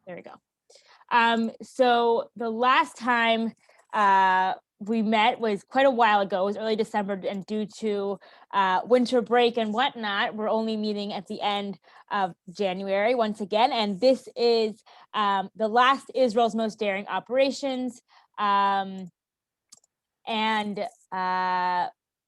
There we go. So the last time we met was quite a while ago. It was early December, and due to winter break and whatnot, we're only meeting at the end of January once again. And this is the last Israel's Most Daring Operations.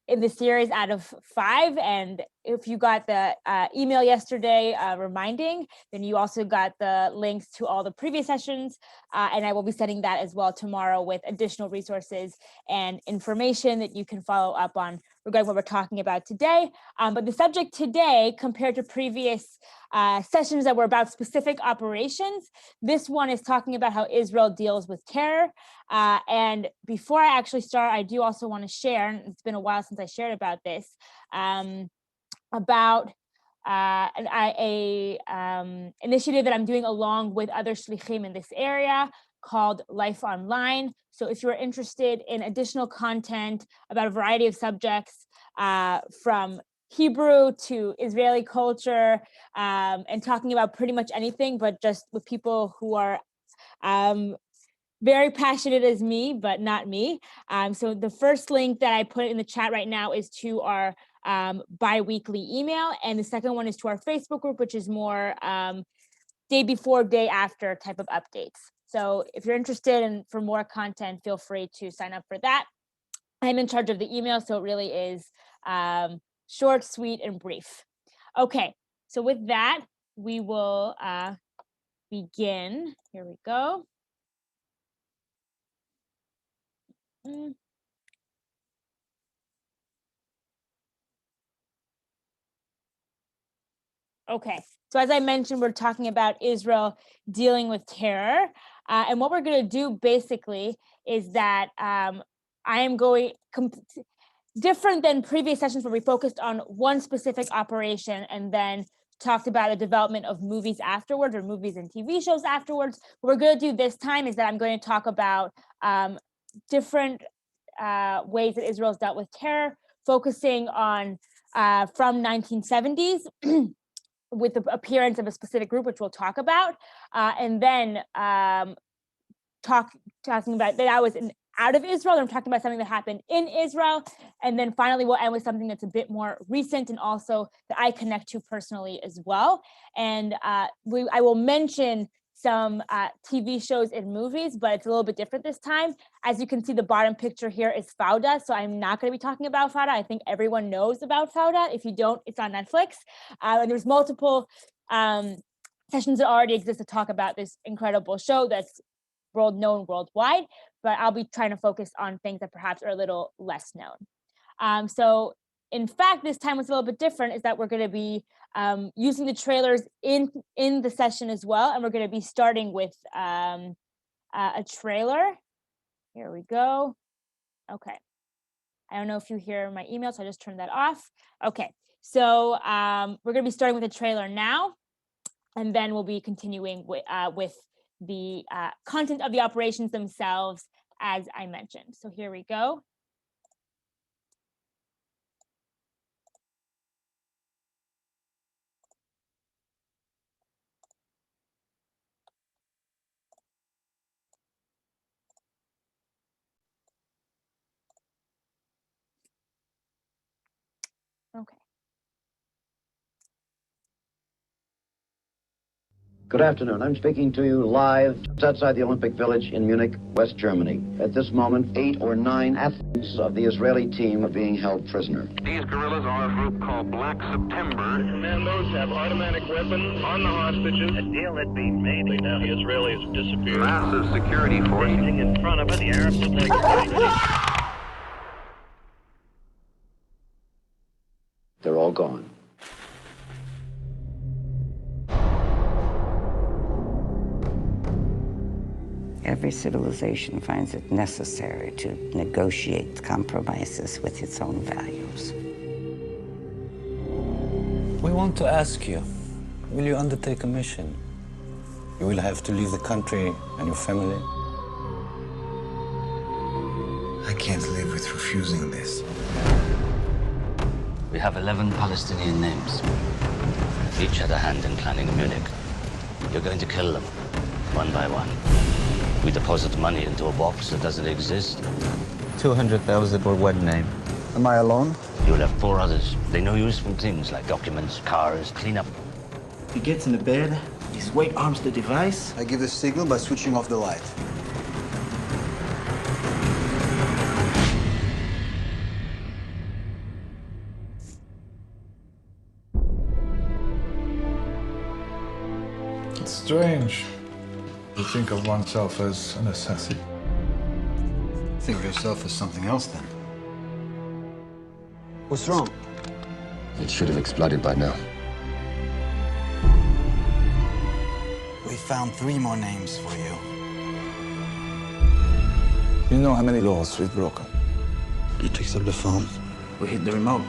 In the series out of 5. And if you got the email yesterday reminding, then you also got the links to all the previous sessions. And I will be sending that as well tomorrow with additional resources and information that you can follow up on regarding what we're talking about today. But the subject today, compared to previous sessions that were about specific operations, this one is talking about how Israel deals with terror. And before I actually start, I do also want to share, and it's been a while since I shared about this, about an initiative that I'm doing along with other shlichim in this area called Life Online. So if you're interested in additional content about a variety of subjects, from Hebrew to Israeli culture, and talking about pretty much anything, but just with people who are very passionate as me, but not me. So the first link that I put in the chat right now is to our bi-weekly email. And the second one is to our Facebook group, which is more day before, day after type of updates. So if you're interested in for more content, feel free to sign up for that. I'm in charge of the email, so it really is short, sweet, and brief. Okay, so with that, we will begin. Here we go. Okay, so as I mentioned, we're talking about Israel dealing with terror. And what we're going to do basically is that I am going different than previous sessions where we focused on one specific operation and then talked about the development of movies afterwards, or movies and TV shows afterwards. What we're going to do this time is that I'm going to talk about different ways that Israel's dealt with terror, focusing on from 1970s with the appearance of a specific group, which we'll talk about, and then talking about that I was out of Israel, and I'm talking about something that happened in Israel, and then finally we'll end with something that's a bit more recent and also that I connect to personally as well. And I will mention some TV shows and movies, but it's a little bit different this time. As you can see, the bottom picture here is Fauda, so I'm not going to be talking about Fauda. I think everyone knows about Fauda. If you don't, it's on Netflix. And there's multiple sessions that already exist to talk about this incredible show that's known worldwide, but I'll be trying to focus on things that perhaps are a little less known. So in fact, this time what's a little bit different is that we're going to be using the trailers in the session as well, and we're going to be starting with a trailer. Here we go. Okay. I don't know if you hear my email, so I just turned that off. Okay, so we're going to be starting with a trailer now, and then we'll be continuing with the content of the operations themselves, as I mentioned. So here we go. Okay. Good afternoon. I'm speaking to you live outside the Olympic Village in Munich, West Germany. At this moment, 8 or 9 athletes of the Israeli team are being held prisoner. These guerrillas are a group called Black September. The commandos have automatic weapons on the hostages. A deal had been made. Now the Israelis disappeared. Massive security force. Standing in front of it, the Arabs look like They're all gone. Every civilization finds it necessary to negotiate compromises with its own values. We want to ask you, will you undertake a mission? You will have to leave the country and your family. I can't live with refusing this. We have 11 Palestinian names. Each had a hand in planning Munich. You're going to kill them. one by one. We deposit money into a box that doesn't exist. 200,000 for one name. Am I alone? You'll have 4 others. They know useful things like documents, cars, cleanup. He gets in the bed, his weight arms the device. I give the signal by switching off the light. It's strange to think of oneself as an assassin. Think of yourself as something else, then. What's wrong? It should have exploded by now. We found 3 more names for you. You know how many laws we've broken. You picked up the phone. We hit the remote.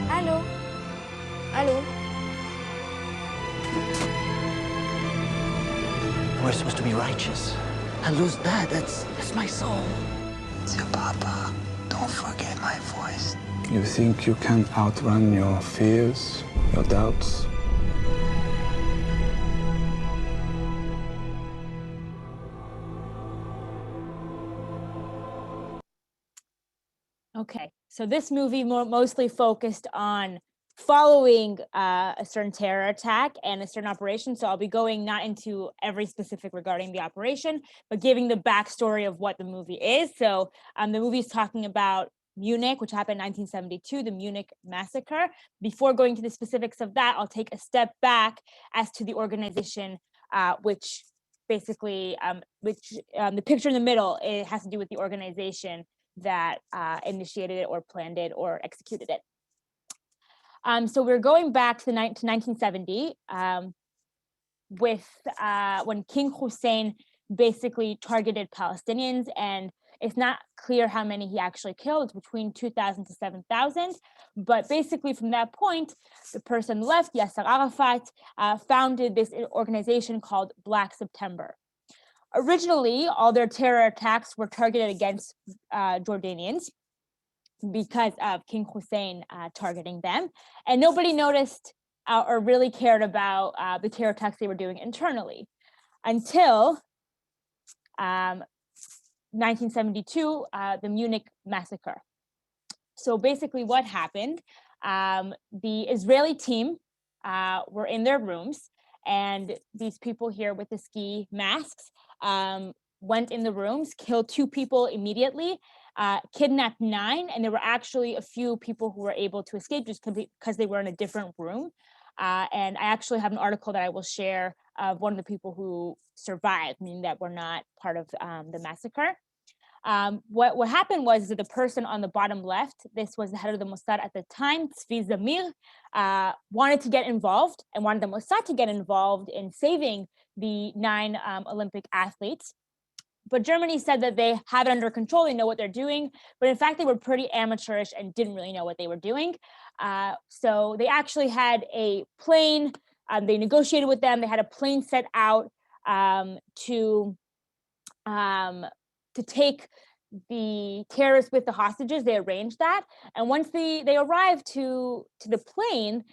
Hello. Hello. We're supposed to be righteous. I lose that. That's my soul. It's your papa. Don't forget my voice. You think you can outrun your fears, your doubts? Okay, so this movie mostly focused on following a certain terror attack and a certain operation. So I'll be going not into every specific regarding the operation, but giving the backstory of what the movie is. So the movie is talking about Munich, which happened in 1972, the Munich massacre. Before going to the specifics of that, I'll take a step back as to the organization, which basically, the picture in the middle, it has to do with the organization that initiated it or planned it or executed it. So we're going back to 1970 with when King Hussein basically targeted Palestinians, and it's not clear how many he actually killed. It's between 2,000 to 7,000. But basically from that point, the person left, Yasser Arafat, founded this organization called Black September. Originally, all their terror attacks were targeted against Jordanians because of King Hussein targeting them. And nobody noticed or really cared about the terror attacks they were doing internally until 1972, the Munich massacre. So basically what happened, the Israeli team were in their rooms, and these people here with the ski masks went in the rooms, killed 2 people immediately, kidnapped 9, and there were actually a few people who were able to escape just because they were in a different room. And I actually have an article that I will share of one of the people who survived, meaning that were not part of the massacre. What happened was that the person on the bottom left, this was the head of the Mossad at the time, Tzvi Zamir, wanted to get involved and wanted the Mossad to get involved in saving the 9 Olympic athletes. But Germany said that they have it under control, they know what they're doing, but in fact they were pretty amateurish and didn't really know what they were doing. So they actually had a plane, they negotiated with them, they had a plane set out to take the terrorists with the hostages. They arranged that, and once they arrived to the plane,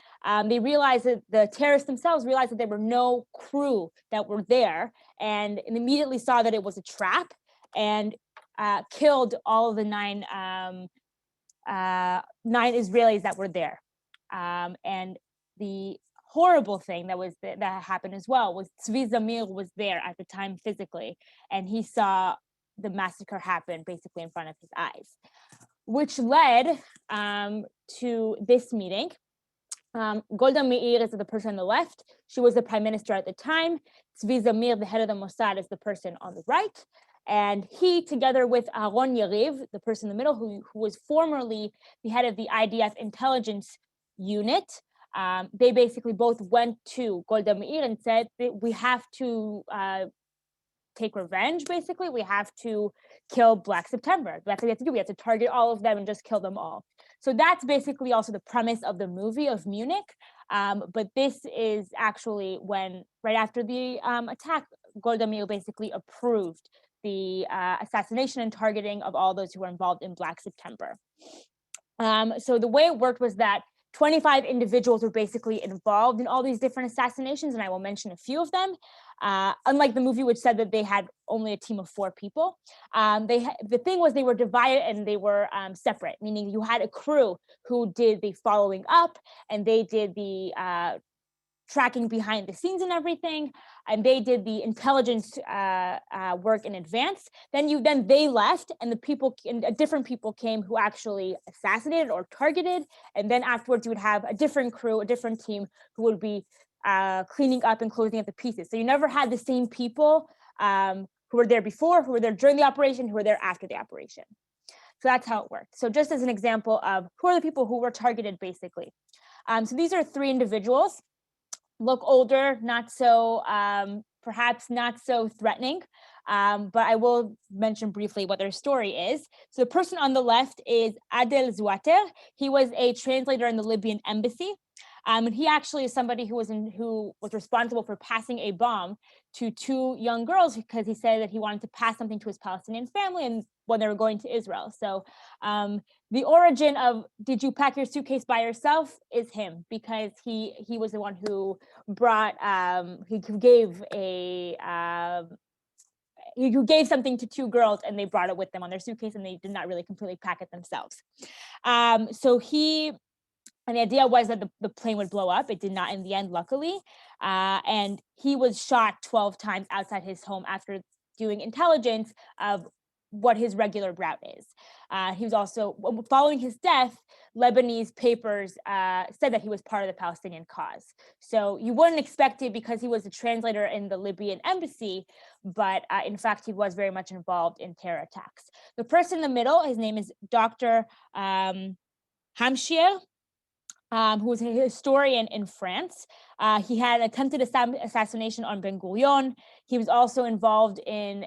they realized that the terrorists themselves realized that there were no crew that were there, and immediately saw that it was a trap, and killed all of the 9 Israelis that were there. And the horrible thing that happened as well was Tzvi Zamir was there at the time physically, and he saw the massacre happened basically in front of his eyes, which led to this meeting. Golda Meir is the person on the left. She was the prime minister at the time. Tzvi Zamir, the head of the Mossad, is the person on the right. And he, together with Aaron Yariv, the person in the middle, who was formerly the head of the IDF intelligence unit, they basically both went to Golda Meir and said that we have to take revenge, basically. We have to kill Black September. That's what we have to do. We have to target all of them and just kill them all. So that's basically also the premise of the movie of Munich. But this is actually when, right after the attack, Golda Meir basically approved the assassination and targeting of all those who were involved in Black September. So the way it worked was that 25 individuals were basically involved in all these different assassinations, and I will mention a few of them. Unlike the movie, which said that they had only a team of 4 people, the thing was they were divided and they were separate, meaning you had a crew who did the following up, and they did the tracking behind the scenes and everything, and they did the intelligence work in advance. Then they left, and different people came who actually assassinated or targeted, and then afterwards you would have a different crew, a different team who would be cleaning up and closing up the pieces. So you never had the same people who were there before, who were there during the operation, who were there after the operation. So that's how it worked. So just as an example of who are the people who were targeted, basically. So these are 3 individuals. Look older, not so, perhaps not so threatening, but I will mention briefly what their story is. So the person on the left is Adel Zouater. He was a translator in the Libyan embassy. And he actually is somebody who was responsible for passing a bomb to 2 young girls, because he said that he wanted to pass something to his Palestinian family and when they were going to Israel. So the origin of "did you pack your suitcase by yourself" is him, because he was the one who brought he gave something to 2 girls, and they brought it with them on their suitcase, and they did not really completely pack it themselves. And the idea was that the plane would blow up. It did not in the end, luckily. And he was shot 12 times outside his home after doing intelligence of what his regular route is. He was also, following his death, Lebanese papers said that he was part of the Palestinian cause. So you wouldn't expect it because he was a translator in the Libyan embassy, but in fact, he was very much involved in terror attacks. The person in the middle, his name is Dr. Hamshir, who was a historian in France. He had attempted assassination on Ben Gurion. He was also involved in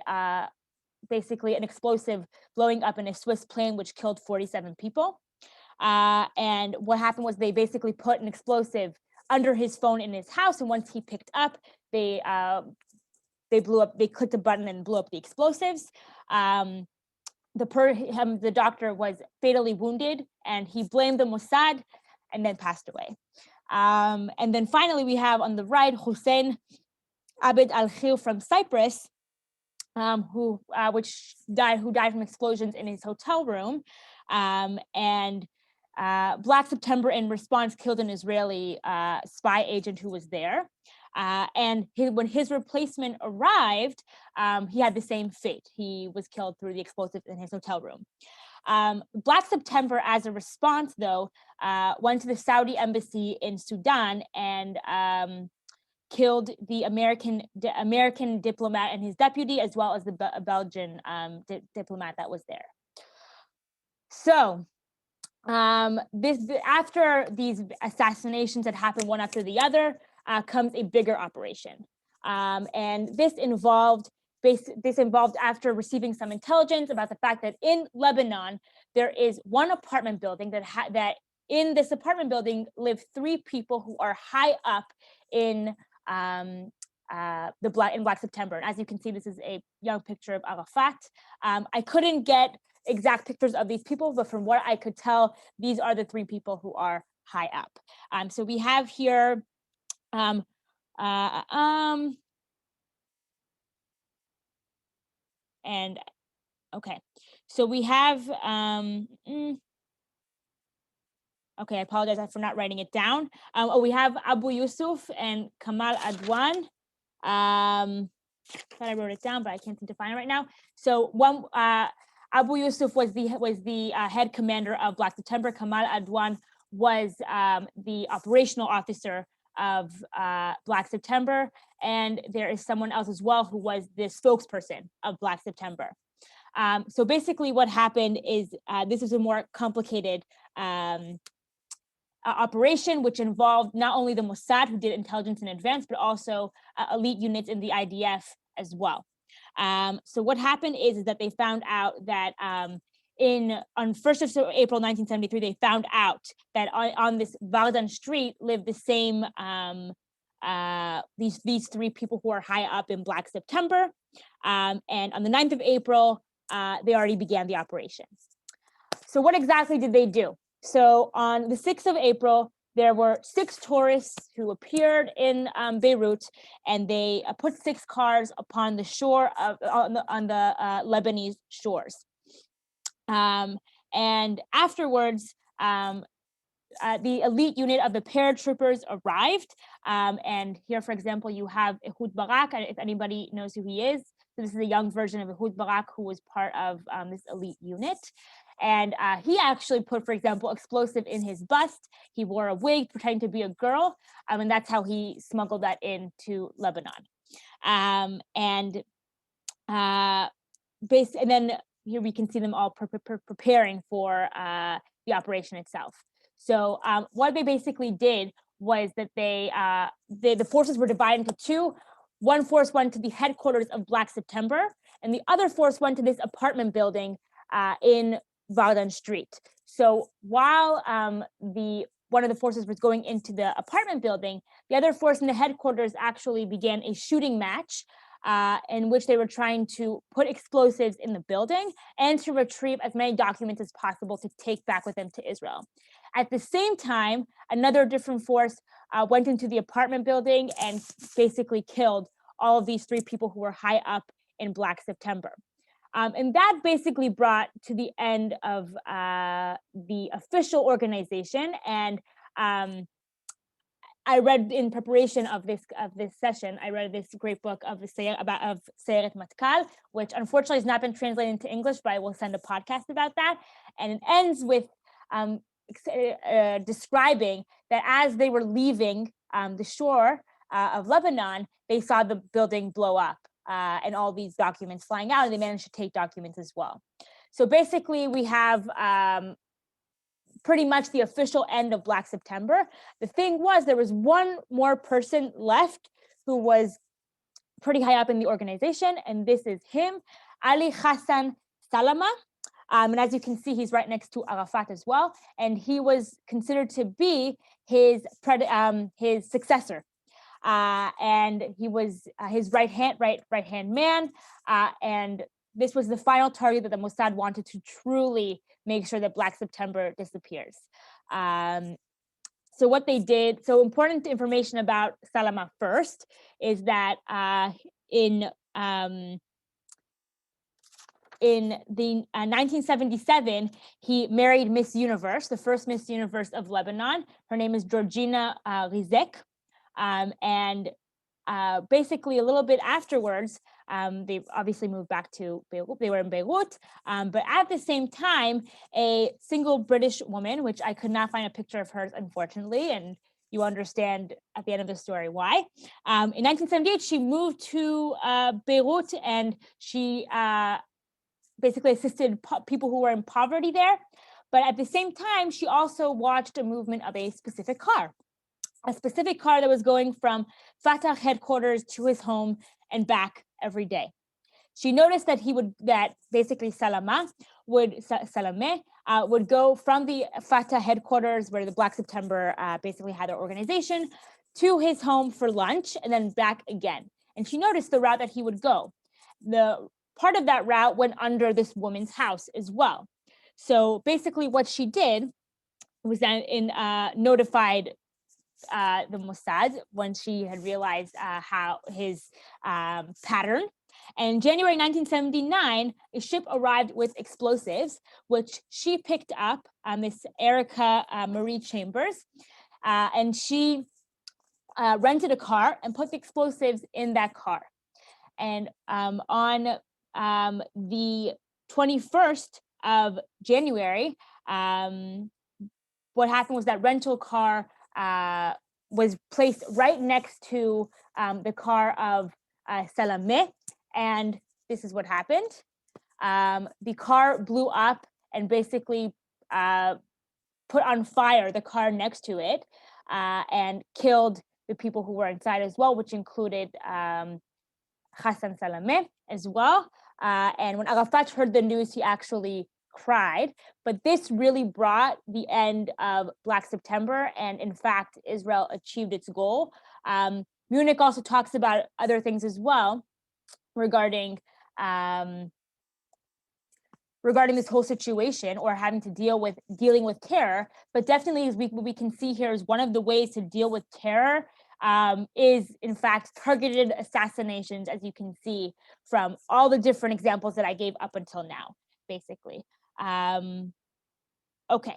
basically an explosive blowing up in a Swiss plane, which killed 47 people. And what happened was they basically put an explosive under his phone in his house, and once he picked up, they clicked a button and blew up the explosives. The doctor was fatally wounded, and he blamed the Mossad and then passed away. And then finally, we have on the right Hussein Abed Al-Khil from Cyprus, who died from explosions in his hotel room. And Black September, in response, killed an Israeli spy agent who was there. And when his replacement arrived, he had the same fate. He was killed through the explosives in his hotel room. Black September, as a response, though, went to the Saudi embassy in Sudan and killed the American diplomat and his deputy, as well as the Belgian diplomat that was there. So after these assassinations that happened one after the other, comes a bigger operation. And this involved after receiving some intelligence about the fact that in Lebanon, there is one apartment building that in this apartment building live 3 people who are high up in Black September. And as you can see, this is a young picture of Arafat. I couldn't get exact pictures of these people, but from what I could tell, these are the 3 people who are high up. So we have here and okay, so we have okay, I apologize for not writing it down. We have Abu Yusuf and Kamal Adwan. I thought I wrote it down, but I can't seem to find it right now. So one, Abu Yusuf was the head commander of Black September. Kamal Adwan was the operational officer of Black September, and there is someone else as well who was the spokesperson of Black September. So basically what happened is this is a more complicated operation, which involved not only the Mossad, who did intelligence in advance, but also elite units in the IDF as well. So what happened is that they found out that on 1st of April 1973, they found out that on this Vardan street lived the same these 3 people who are high up in Black September, and on the 9th of April, they already began the operation. So what exactly did they do? So on the 6th of April, there were 6 tourists who appeared in Beirut, and they put 6 cars upon the shore of on the Lebanese shores. And afterwards, the elite unit of the paratroopers arrived. And here, for example, you have Ehud Barak, if anybody knows who he is. So this is a young version of Ehud Barak who was part of this elite unit. And he actually put, for example, explosive in his bust. He wore a wig pretending to be a girl. And that's how he smuggled that into Lebanon. And then here we can see them all preparing for the operation itself. So what they basically did was that the forces were divided into 2. One force went to the headquarters of Black September, and the other force went to this apartment building in Vardan Street. So while one of the forces was going into the apartment building, the other force in the headquarters actually began a shooting match in which they were trying to put explosives in the building and to retrieve as many documents as possible to take back with them to Israel. At the same time, another different force went into the apartment building and basically killed all of these 3 people who were high up in Black September. And that basically brought to the end of the official organization. And I read in preparation of this session, I read this great book of Sayeret Matkal, which unfortunately has not been translated into English, but I will send a podcast about that. And it ends with describing that as they were leaving the shore of Lebanon, they saw the building blow up and all these documents flying out, and they managed to take documents as well. So basically we have pretty much the official end of Black September. The thing was, there was one more person left who was pretty high up in the organization, and this is him, Ali Hassan Salama. And as you can see, he's right next to Arafat as well, and he was considered to be his successor. And he was his right hand man, and this was the final target that the Mossad wanted to truly make sure that Black September disappears. So what they did, so important information about Salama first is that in the 1977, he married Miss Universe, the first Miss Universe of Lebanon. Her name is Georgina Rizek. And basically a little bit afterwards, they obviously moved back to Beirut. They were in Beirut, but at the same time, a single British woman, which I could not find a picture of hers, unfortunately, and you understand at the end of the story why. In 1978, she moved to Beirut, and she basically assisted people who were in poverty there. But at the same time, she also watched a movement of a specific car that was going from Fatah headquarters to his home and back every day. She noticed that basically Salameh would go from the Fatah headquarters where the Black September basically had their organization to his home for lunch and then back again. And she noticed the route that he would go. The part of that route went under this woman's house as well. So basically what she did was then notified the Mossad when she had realized how his pattern. And in January 1979, a ship arrived with explosives, which she picked up, Miss Erica Marie Chambers, and she rented a car and put the explosives in that car. And on the 21st of January, what happened was that rental car was placed right next to the car of Salameh, and this is what happened. The car blew up and basically put on fire the car next to it and killed the people who were inside as well, which included Hassan Salameh as well. And when Arafat heard the news, he actually cried. But this really brought the end of Black September, and in fact, Israel achieved its goal. Munich also talks about other things as well regarding regarding this whole situation or having to dealing with terror, but definitely as what we can see here is one of the ways to deal with terror is in fact targeted assassinations, as you can see from all the different examples that I gave up until now, basically. Okay.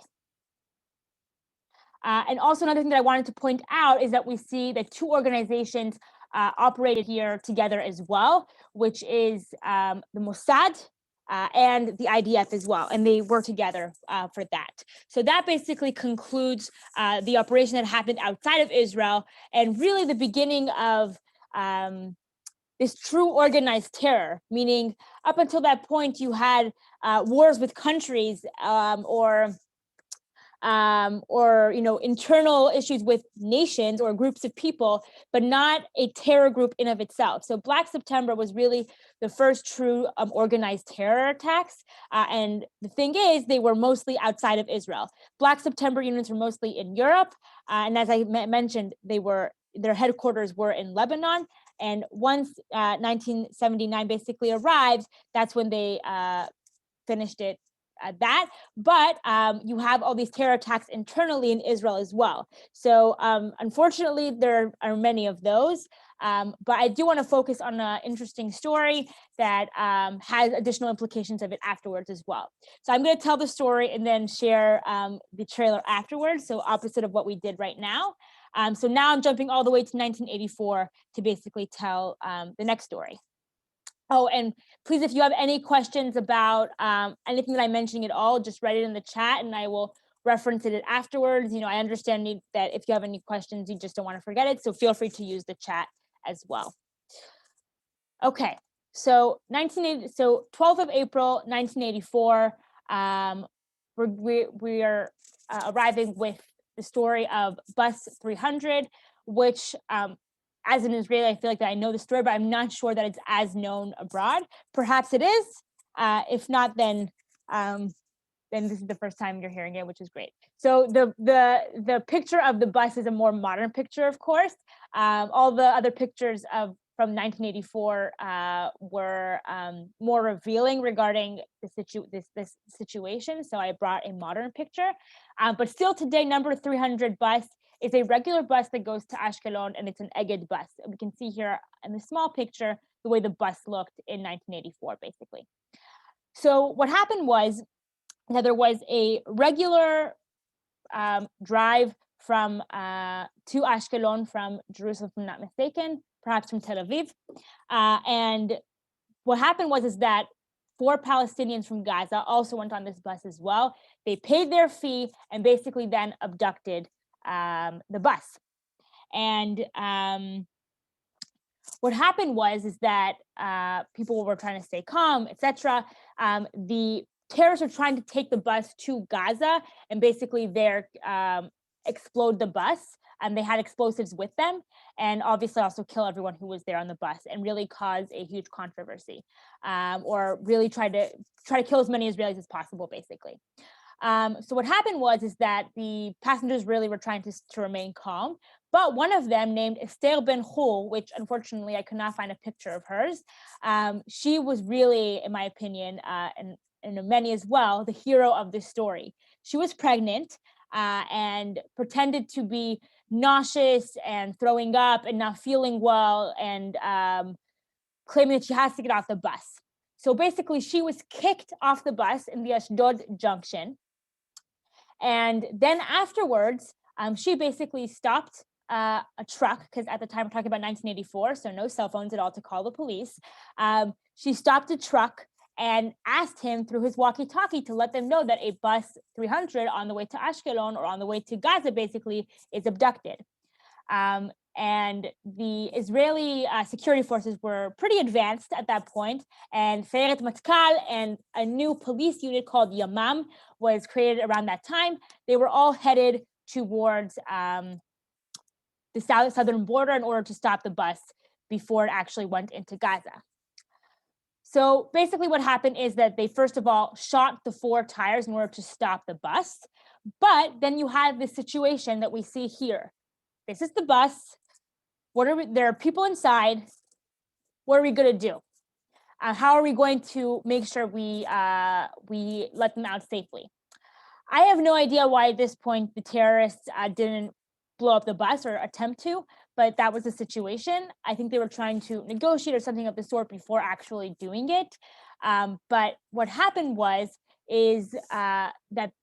And also another thing that I wanted to point out is that we see that two organizations operated here together as well, which is the Mossad and the IDF as well, and they were together for that. So that basically concludes the operation that happened outside of Israel, and really the beginning of this true organized terror, meaning up until that point you had wars with countries or internal issues with nations or groups of people, but not a terror group in of itself. So Black September was really the first true organized terror attacks. And the thing is, they were mostly outside of Israel. Black September units were mostly in Europe. And as I mentioned, their headquarters were in Lebanon. And once 1979 basically arrived, that's when they finished it at that. But you have all these terror attacks internally in Israel as well. So unfortunately, there are many of those. But I do want to focus on an interesting story that has additional implications of it afterwards as well. So I'm going to tell the story and then share the trailer afterwards. So opposite of what we did right now. So now I'm jumping all the way to 1984 to basically tell the next story. Oh, and please, if you have any questions about anything that I'm mentioning at all, just write it in the chat and I will reference it afterwards. I understand that if you have any questions, you just don't want to forget it. So feel free to use the chat as well. Okay, so 12th of April, 1984, we are arriving with the story of Bus 300, which as an Israeli, I feel like that I know the story, but I'm not sure that it's as known abroad. Perhaps it is. If not, then this is the first time you're hearing it, which is great. So the picture of the bus is a more modern picture, of course. All the other pictures from 1984 were more revealing regarding this situation. So I brought a modern picture, but still today, number 300 bus is a regular bus that goes to Ashkelon, and it's an Egged bus. And we can see here in the small picture the way the bus looked in 1984, basically. So what happened was that there was a regular drive from to Ashkelon from Jerusalem, if I'm not mistaken, perhaps from Tel Aviv. And what happened was that 4 Palestinians from Gaza also went on this bus as well. They paid their fee and basically then abducted the bus. And what happened was that people were trying to stay calm, etc. The terrorists were trying to take the bus to Gaza and basically explode the bus. And they had explosives with them, and obviously also kill everyone who was there on the bus, and really cause a huge controversy, or really try to kill as many Israelis as possible, basically. So what happened was that the passengers really were trying to remain calm, but one of them, named Esther Ben Chul, which unfortunately I could not find a picture of hers, she was really, in my opinion, and many as well, the hero of this story. She was pregnant and pretended to be nauseous and throwing up and not feeling well, and claiming that she has to get off the bus. So basically, she was kicked off the bus in the Ashdod junction. And then afterwards, she basically stopped a truck, because at the time we're talking about 1984, so no cell phones at all to call the police. She stopped a truck and asked him through his walkie-talkie to let them know that a bus 300 on the way to Ashkelon, or on the way to Gaza, basically, is abducted. And the Israeli security forces were pretty advanced at that point, and Sayeret Matkal and a new police unit called Yamam was created around that time. They were all headed towards the southern border in order to stop the bus before it actually went into Gaza. So basically what happened is that they first of all shot the 4 tires in order to stop the bus, but then you have this situation that we see here. This is the bus. There are people inside. What are we going to do? How are we going to make sure we let them out safely? I have no idea why at this point the terrorists didn't blow up the bus or attempt to, but that was the situation. I think they were trying to negotiate or something of the sort before actually doing it. But what happened is that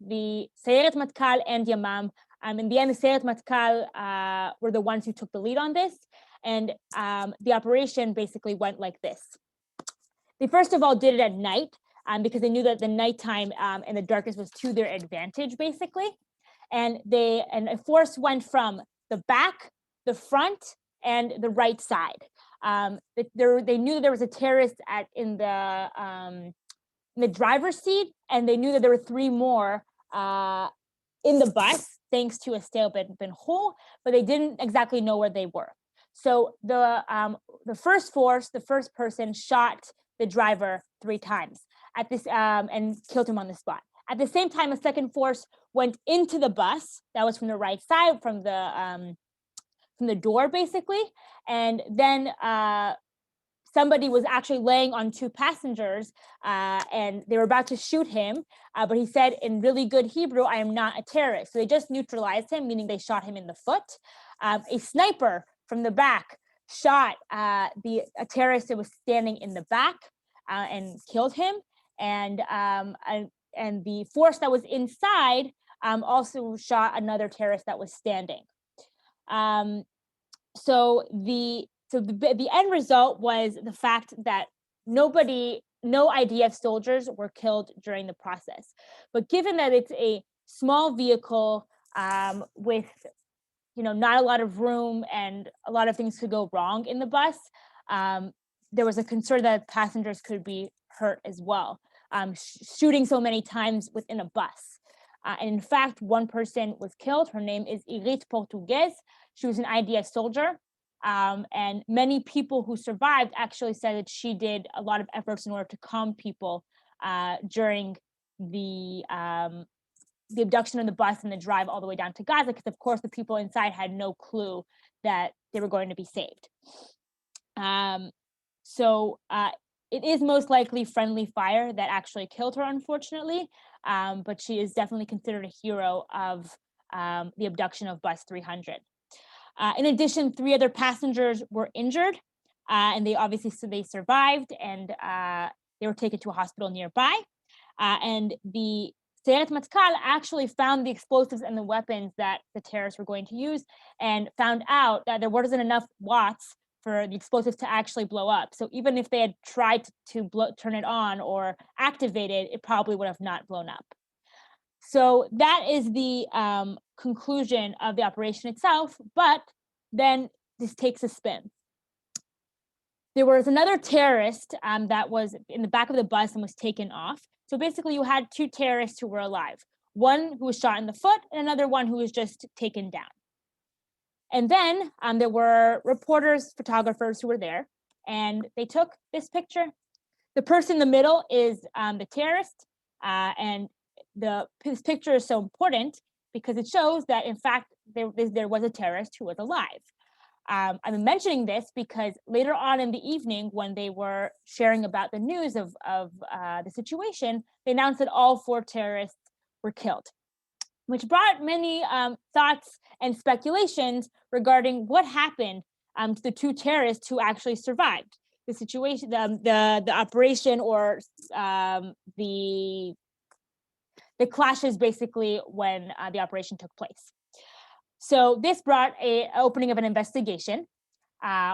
the Sayeret Matkal and Yamam, in the end, the Sayeret Matkal were the ones who took the lead on this. And the operation basically went like this. They first of all did it at night because they knew that the nighttime and the darkness was to their advantage, basically. And a force went from the back, the front, and the right side. They knew there was a terrorist in the driver's seat, and they knew that there were 3 more in the bus, thanks to a stale bin hole, but they didn't exactly know where they were. So the first person shot the driver 3 times at this and killed him on the spot. At the same time, a second force went into the bus that was from the right side, from the door, basically, and then somebody was actually laying on 2 passengers, and they were about to shoot him, but he said in really good Hebrew, "I am not a terrorist." So they just neutralized him, meaning they shot him in the foot. A sniper from the back shot a terrorist that was standing in the back and killed him, and the force that was inside also shot another terrorist that was standing. So the end result was the fact that no IDF soldiers were killed during the process. But given that it's a small vehicle with not a lot of room and a lot of things could go wrong in the bus, there was a concern that passengers could be hurt as well, shooting so many times within a bus. And in fact, one person was killed. Her name is Irit Portugues. She was an IDF soldier. And many people who survived actually said that she did a lot of efforts in order to calm people during the abduction of the bus and the drive all the way down to Gaza, because of course the people inside had no clue that they were going to be saved. So it is most likely friendly fire that actually killed her, unfortunately, but she is definitely considered a hero of the abduction of bus 300. In addition, 3 other passengers were injured, and they survived, and they were taken to a hospital nearby. And the Sayeret Matkal actually found the explosives and the weapons that the terrorists were going to use, and found out that there wasn't enough watts for the explosives to actually blow up. So even if they had tried to turn it on or activate it, it probably would have not blown up. So that is the conclusion of the operation itself, but then this takes a spin. There was another terrorist that was in the back of the bus and was taken off. So basically you had 2 terrorists who were alive, one who was shot in the foot and another one who was just taken down. And then there were reporters, photographers who were there, and they took this picture. The person in the middle is the terrorist, and this picture is so important because it shows that, in fact, there was a terrorist who was alive. I'm mentioning this because later on in the evening, when they were sharing about the news of the situation, they announced that all 4 terrorists were killed, which brought many thoughts and speculations regarding what happened to the 2 terrorists who actually survived the situation, the operation, or the clashes, basically, when the operation took place. So this brought an opening of an investigation,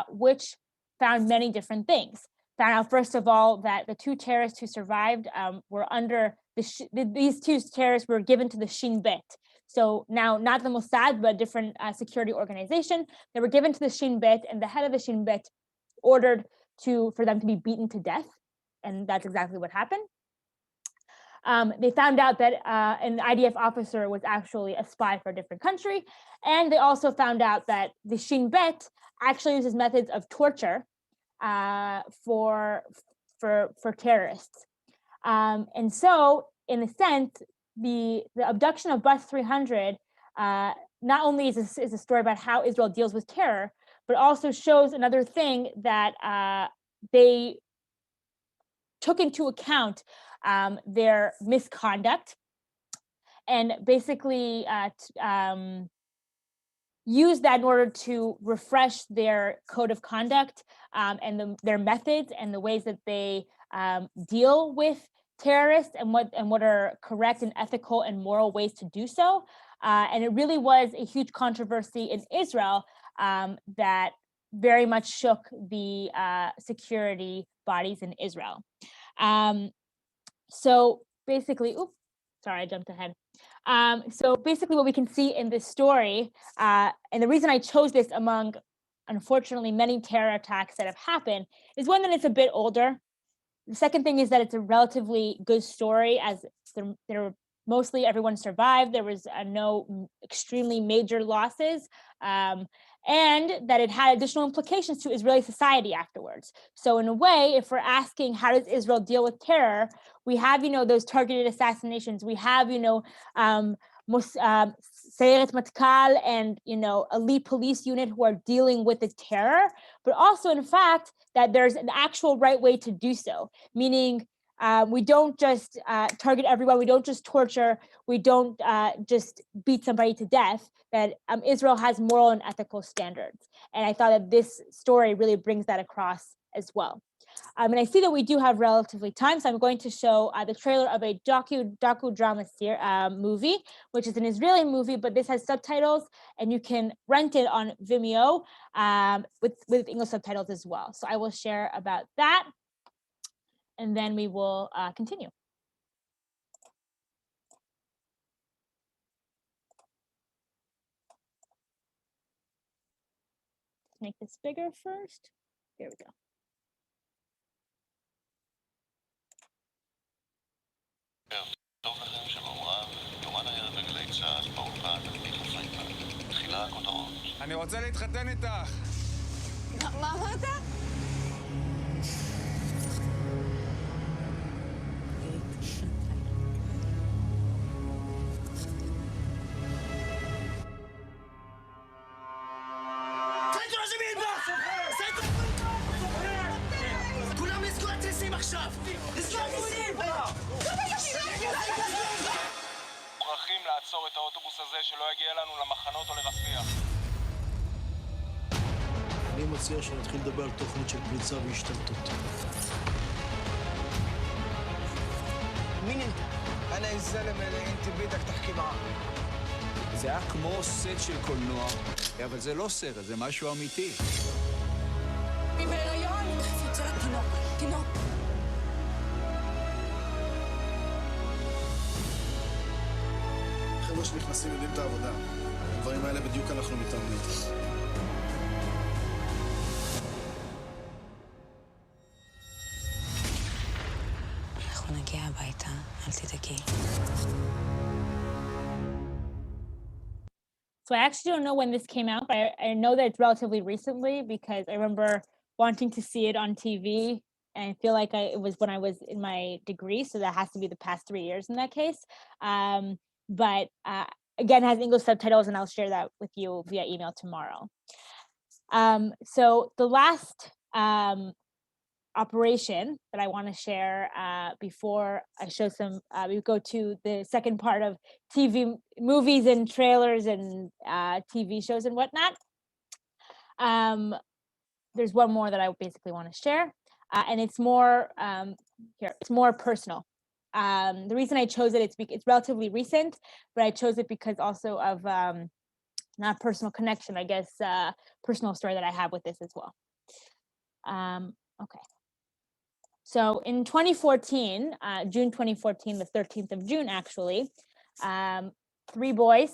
which found many different things. Found out, first of all, that the 2 terrorists who survived were under these 2 terrorists were given to the Shin Bet. So now, not the Mossad, but a different security organization. They were given to the Shin Bet, and the head of the Shin Bet ordered for them to be beaten to death, and that's exactly what happened. They found out that an IDF officer was actually a spy for a different country, and they also found out that the Shin Bet actually uses methods of torture for terrorists. And so, in a sense, the abduction of bus 300 not only is a story about how Israel deals with terror, but also shows another thing, that they took into account their misconduct and basically use that in order to refresh their code of conduct and their methods and the ways that they deal with terrorists and what are correct and ethical and moral ways to do so. And it really was a huge controversy in Israel that very much shook the security bodies in Israel. So basically, oops, sorry, I jumped ahead. So basically what we can see in this story, and the reason I chose this among, unfortunately, many terror attacks that have happened, is one, that it's a bit older. The second thing is that it's a relatively good story, as there mostly everyone survived. There was no extremely major losses, and that it had additional implications to Israeli society afterwards. So in a way, if we're asking how does Israel deal with terror, we have, those targeted assassinations. We have, Sayeret Matkal and, elite police unit who are dealing with the terror, but also, in fact, that there's an actual right way to do so, meaning we don't just target everyone, we don't just torture, we don't just beat somebody to death, that Israel has moral and ethical standards. And I thought that this story really brings that across as well. And I see that we do have relatively time, so I'm going to show the trailer of a docudrama movie, which is an Israeli movie, but this has subtitles, and you can rent it on Vimeo with English subtitles as well. So I will share about that, and then we will continue. Let's make this bigger first. There we go. טוב לכם, שלום רב, תומן הערב בגלי צה"ל, באולפן, מיכה פרידמן. תחילה הכותרות. אני רוצה להתחתן איתך. מה אמרת? כולם לסגור הטייסים עכשיו! לסגור הטייסים! מוכרחים לעצור את האוטובוס הזה שלא יגיע לנו למחנות או לרפיח. אני מציע שנתחיל לדבר על תוכנית של פריצה והשתלטות. מין انت? انا الزلمه اللي انت بدك תחכי معاه. זה היה כמו סט של קולנוע, אבל זה לא סרט, זה משהו אמיתי. היא בהיריון! יוצרת תינוק. חבר'ה שנכנסים יודעים את העבודה. הדברים האלה בדיוק אנחנו מתאמנים. אנחנו נגיע הביתה, אל תדאגי. So I actually don't know when this came out, but I know that it's relatively recently because I remember wanting to see it on TV, and I feel like it was when I was in my degree, so that has to be the past 3 years in that case. But again, it has English subtitles, and I'll share that with you via email tomorrow. So the last operation that I want to share before I show some, we go to the second part of TV movies and trailers and TV shows and whatnot. There's one more that I basically want to share, and it's more it's more personal. The reason I chose it, it's relatively recent, but I chose it because also of not personal connection, I guess, personal story that I have with this as well. Okay. So in 2014, June 2014, the 13th of June, actually, 3 boys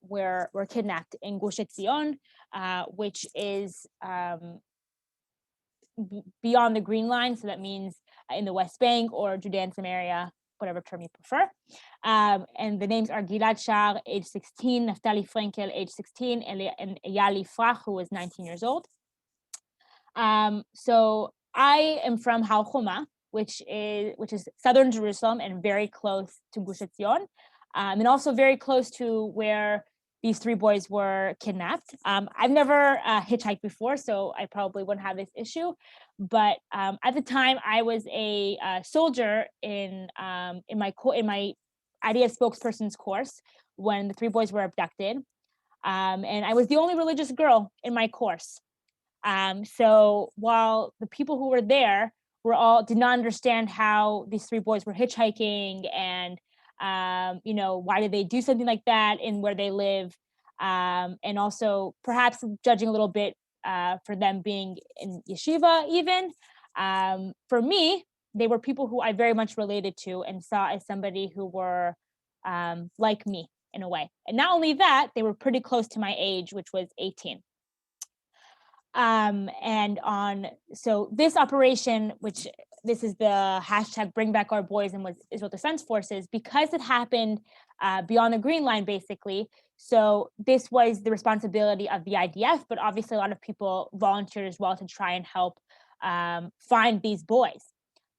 were kidnapped in Gush Etzion, which is beyond the Green Line. So that means in the West Bank or Judea and Samaria, whatever term you prefer. And the names are Gilad Shar, age 16, Naftali Frankel, age 16, and Eyal Yifrach, who was 19 years old. So I am from Har Homa, which is southern Jerusalem and very close to Gush Etzion, and also very close to where these three boys were kidnapped. I've never hitchhiked before, so I probably wouldn't have this issue. But at the time, I was a soldier in my IDF spokesperson's course when the three boys were abducted, and I was the only religious girl in my course. So while the people who were there did not understand how these three boys were hitchhiking and why did they do something like that in where they live, and also perhaps judging a little bit for them being in yeshiva even. For me, they were people who I very much related to and saw as somebody who were like me in a way. And not only that, they were pretty close to my age, which was 18. So this operation, which this is the hashtag Bring Back Our Boys and was Israel Defense Forces, because it happened beyond the Green Line, basically. So this was the responsibility of the IDF, but obviously a lot of people volunteered as well to try and help find these boys.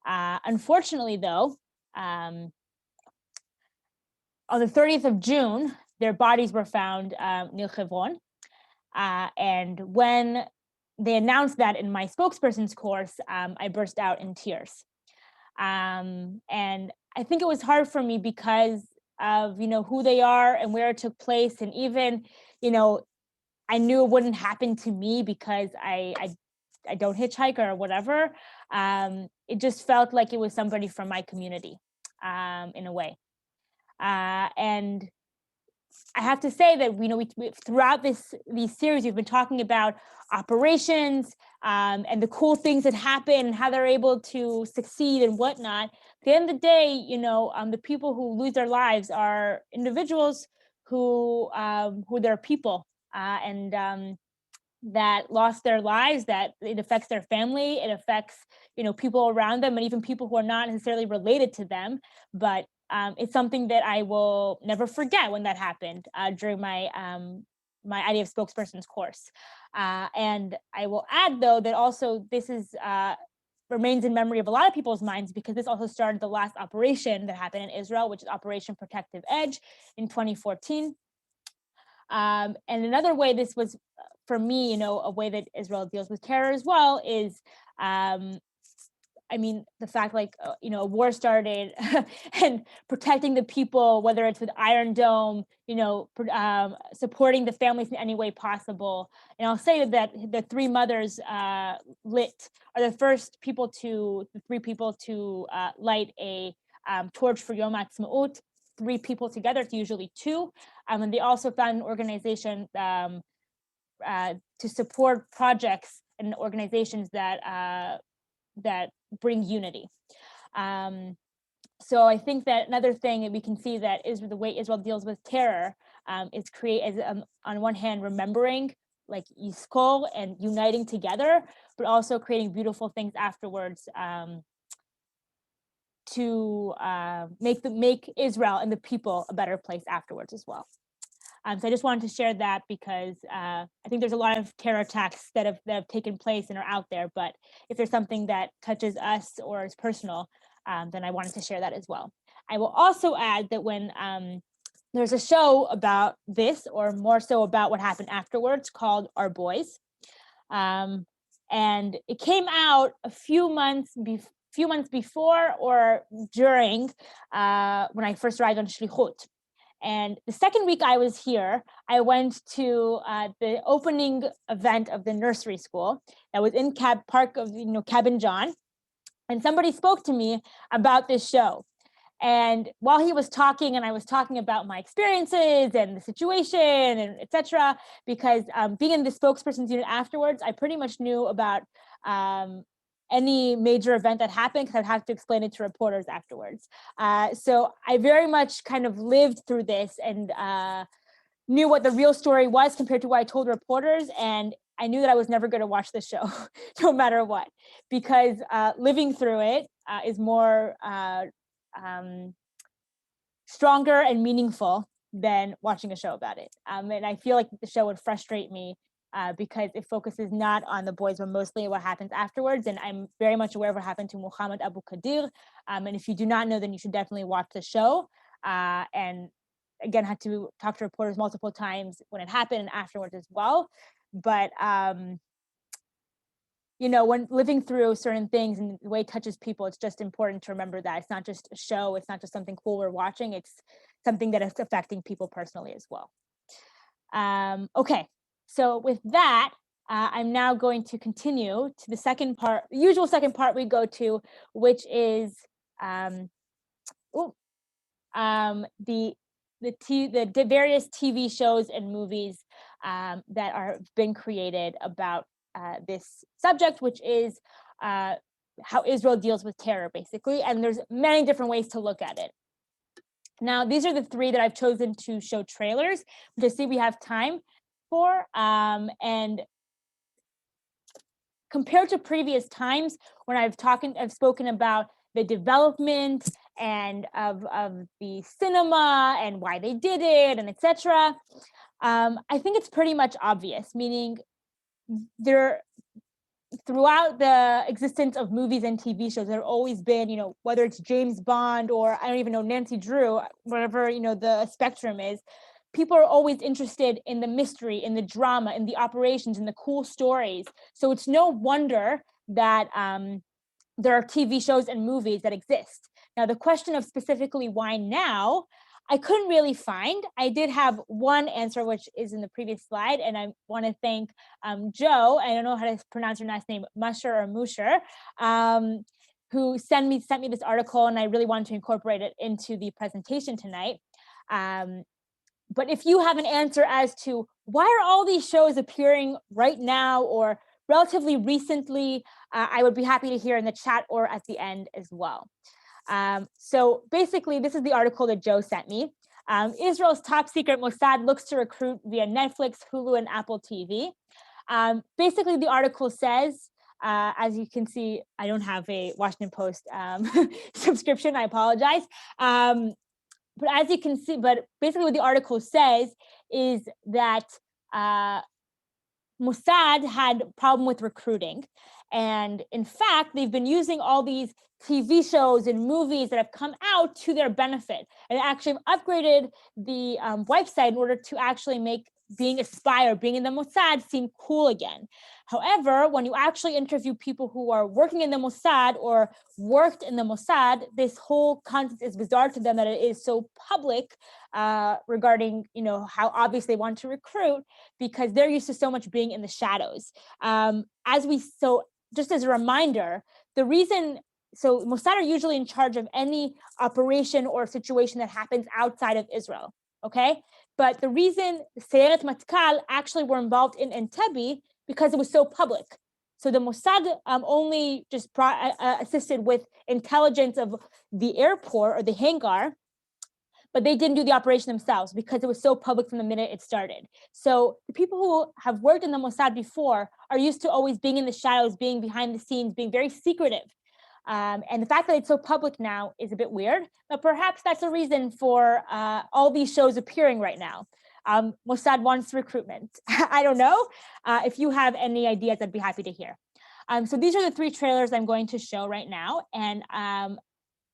Unfortunately, though, on the 30th of June, their bodies were found near Hebron. And when they announced that in my spokesperson's course, I burst out in tears. And I think it was hard for me because of, who they are and where it took place. And even, I knew it wouldn't happen to me because I don't hitchhike or whatever. It just felt like it was somebody from my community in a way. And I have to say that we throughout these series we've been talking about operations and the cool things that happen and how they're able to succeed and whatnot. At the end of the day, the people who lose their lives are individuals who they're people and that lost their lives. That it affects their family, it affects people around them, and even people who are not necessarily related to them, but it's something that I will never forget when that happened during my my IDF spokesperson's course. And I will add, though, that also this is remains in memory of a lot of people's minds because this also started the last operation that happened in Israel, which is Operation Protective Edge in 2014. And another way this was, for me, a way that Israel deals with terror as well is the fact a war started and protecting the people, whether it's with Iron Dome, supporting the families in any way possible. And I'll say that the three mothers lit are the three people to light a torch for Yom Ha'atzmaut. 3 people together, it's usually 2. And they also found an organization to support projects and organizations that bring unity. So I think that another thing that we can see that is the way Israel deals with terror is on one hand remembering like Yizkor and uniting together, but also creating beautiful things afterwards to make Israel and the people a better place afterwards as well. So I just wanted to share that because I think there's a lot of terror attacks that have taken place and are out there. But if there's something that touches us or is personal, then I wanted to share that as well. I will also add that when there's a show about this, or more so about what happened afterwards, called Our Boys. And it came out a few months before or during when I first arrived on Shlichut. And the second week I was here, I went to the opening event of the nursery school that was in Park of Cabin John, and somebody spoke to me about this show. And while he was talking, and I was talking about my experiences and the situation and etc., because being in the spokesperson's unit afterwards, I pretty much knew about any major event that happened because I'd have to explain it to reporters afterwards. So I very much kind of lived through this and knew what the real story was compared to what I told reporters. And I knew that I was never going to watch the show, no matter what, because living through it is more stronger and meaningful than watching a show about it. And I feel like the show would frustrate me because it focuses not on the boys, but mostly what happens afterwards. And I'm very much aware of what happened to Muhammad Abu Qadir. And if you do not know, then you should definitely watch the show. And again, had to talk to reporters multiple times when it happened and afterwards as well. But, when living through certain things and the way it touches people, it's just important to remember that it's not just a show. It's not just something cool we're watching. It's something that is affecting people personally as well. Okay, so with that, I'm now going to continue to the second part, the usual second part we go to, which is the various TV shows and movies that are been created about this subject, which is how Israel deals with terror, basically. And there's many different ways to look at it. Now, these are the three that I've chosen to show trailers, which I see we have time for. And compared to previous times when I've spoken about the development and of the cinema and why they did it and etc. I think it's pretty much obvious, meaning throughout the existence of movies and TV shows, there have always been, whether it's James Bond or I don't even know, Nancy Drew, whatever, the spectrum is, people are always interested in the mystery, in the drama, in the operations, in the cool stories. So it's no wonder that there are TV shows and movies that exist. Now, the question of specifically why now, I couldn't really find. I did have one answer, which is in the previous slide, and I want to thank Joe, I don't know how to pronounce your last name, Musher or Musher, who sent me this article, and I really wanted to incorporate it into the presentation tonight. But if you have an answer as to why are all these shows appearing right now or relatively recently, I would be happy to hear in the chat or at the end as well. So basically, this is the article that Joe sent me. Israel's top secret Mossad looks to recruit via Netflix, Hulu, and Apple TV. Basically, the article says, as you can see, I don't have a Washington Post subscription, I apologize. But as you can see, but basically what the article says is that Mossad had a problem with recruiting. And in fact, they've been using all these TV shows and movies that have come out to their benefit, and actually upgraded the website in order to actually make being a spy or being in the Mossad seem cool again. However, when you actually interview people who are working in the Mossad or worked in the Mossad, this whole concept is bizarre to them that it is so public regarding, how obvious they want to recruit, because they're used to so much being in the shadows. Just as a reminder, so Mossad are usually in charge of any operation or situation that happens outside of Israel, okay? But the reason Sayeret Matkal actually were involved in Entebbe because it was so public. So the Mossad only just assisted with intelligence of the airport or the hangar, but they didn't do the operation themselves because it was so public from the minute it started. So the people who have worked in the Mossad before are used to always being in the shadows, being behind the scenes, being very secretive. And the fact that it's so public now is a bit weird, but perhaps that's a reason for all these shows appearing right now. Mossad wants recruitment. I don't know. If you have any ideas, I'd be happy to hear. So these are the three trailers I'm going to show right now. And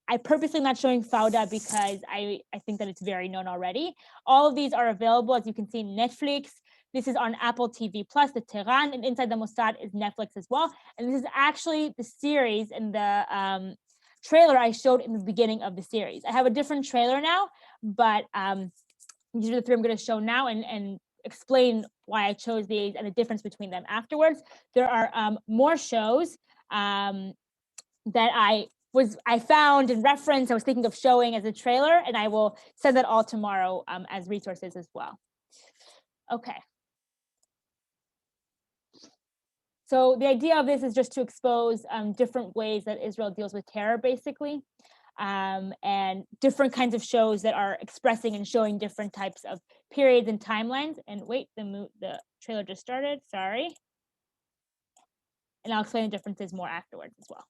I purposely not showing Fauda because I think that it's very known already. All of these are available, as you can see, Netflix. This is on Apple TV Plus, the Tehran, and Inside the Mossad is Netflix as well. And this is actually the series and the trailer I showed in the beginning of the series. I have a different trailer now, but these are the three I'm going to show now and explain why I chose these and the difference between them afterwards. There are more shows that I found and referenced, I was thinking of showing as a trailer, and I will send that all tomorrow as resources as well. Okay. So the idea of this is just to expose different ways that Israel deals with terror, basically, and different kinds of shows that are expressing and showing different types of periods and timelines. And wait, the trailer just started, sorry. And I'll explain the differences more afterwards as well.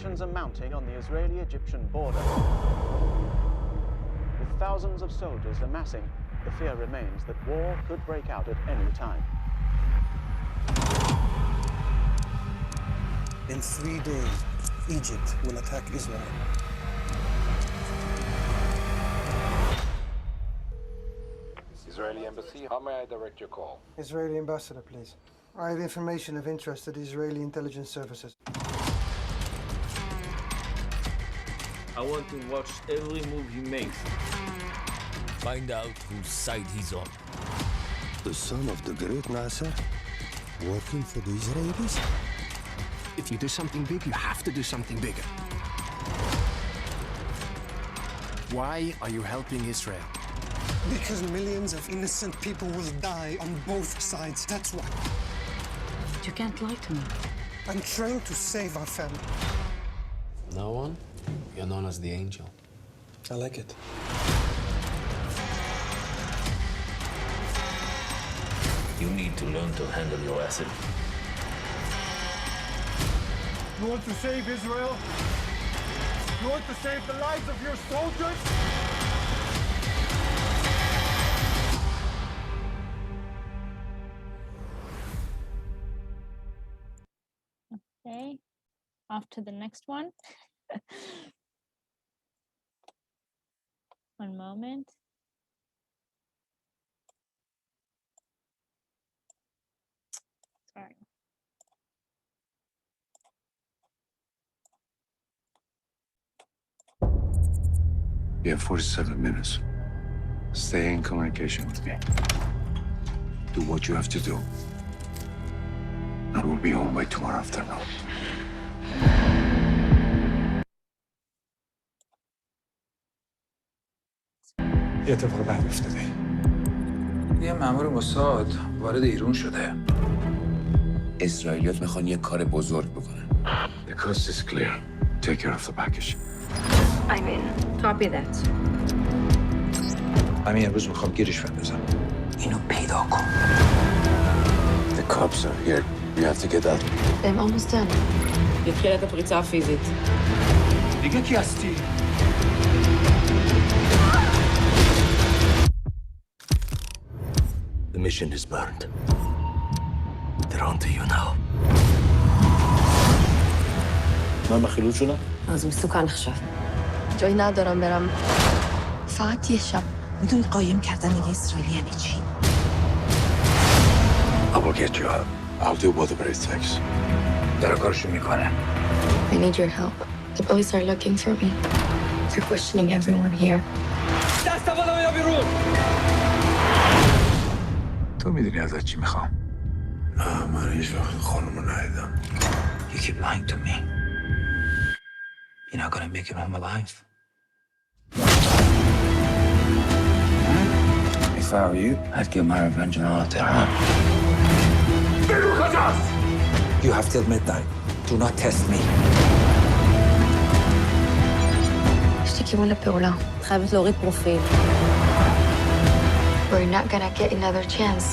Tensions are mounting on the Israeli-Egyptian border. With thousands of soldiers amassing, the fear remains that war could break out at any time. In 3 days, Egypt will attack Israel. Israeli Embassy, how may I direct your call? Israeli ambassador, please. I have information of interest to the Israeli intelligence services. I want to watch every move he makes. Find out whose side he's on. The son of the great Nasser, working for the Israelis? If you do something big, you have to do something bigger. Why are you helping Israel? Because millions of innocent people will die on both sides, that's why. You can't lie to me. I'm trying to save our family. No one? You're known as the Angel. I like it. You need to learn to handle your acid. You want to save Israel? You want to save the lives of your soldiers? Okay, off to the next one. One moment. Sorry. You have 47 minutes. Stay in communication with me. Do what you have to do. I will be home by tomorrow afternoon. یه اتفاق بعد افتاده. یه مأمور موساد وارد ایران شده. اسرائیلیات میخوان یه کار بزرگ بکنن. The coast is clear. Take care of the package. I'm in. Copy that. همین امروز میخوام گیرش بندازم. اینو پیدا کن. The cops are here. You have to get out. I'm almost done. יתחיל את הפריצה הפיזית. دیگه کی هستی؟ The mission is burned. They're on to you now. من مخلوط شدم؟ از مسکن خشب. جایی ندارم برم. فقط یه شب. میدونی قایم کردن یه اسرائیلی یعنی چی؟ I will get you out. I'll do whatever it takes. داره کارشو میکنه. I need your help. The police are looking for me. They're questioning everyone here. دست بالا بیا بیرون. تو میدونی ازت چی میخوام؟ نه من هیچ وقت خانمو ندیدم. You keep lying to me. You're not gonna make it home alive. If I were you, I'd get my revenge on all of Tehran. You have till midnight. Do not test me. יש לי כיוון לפעולה. חייבת להוריד פרופיל. We're not gonna get another chance.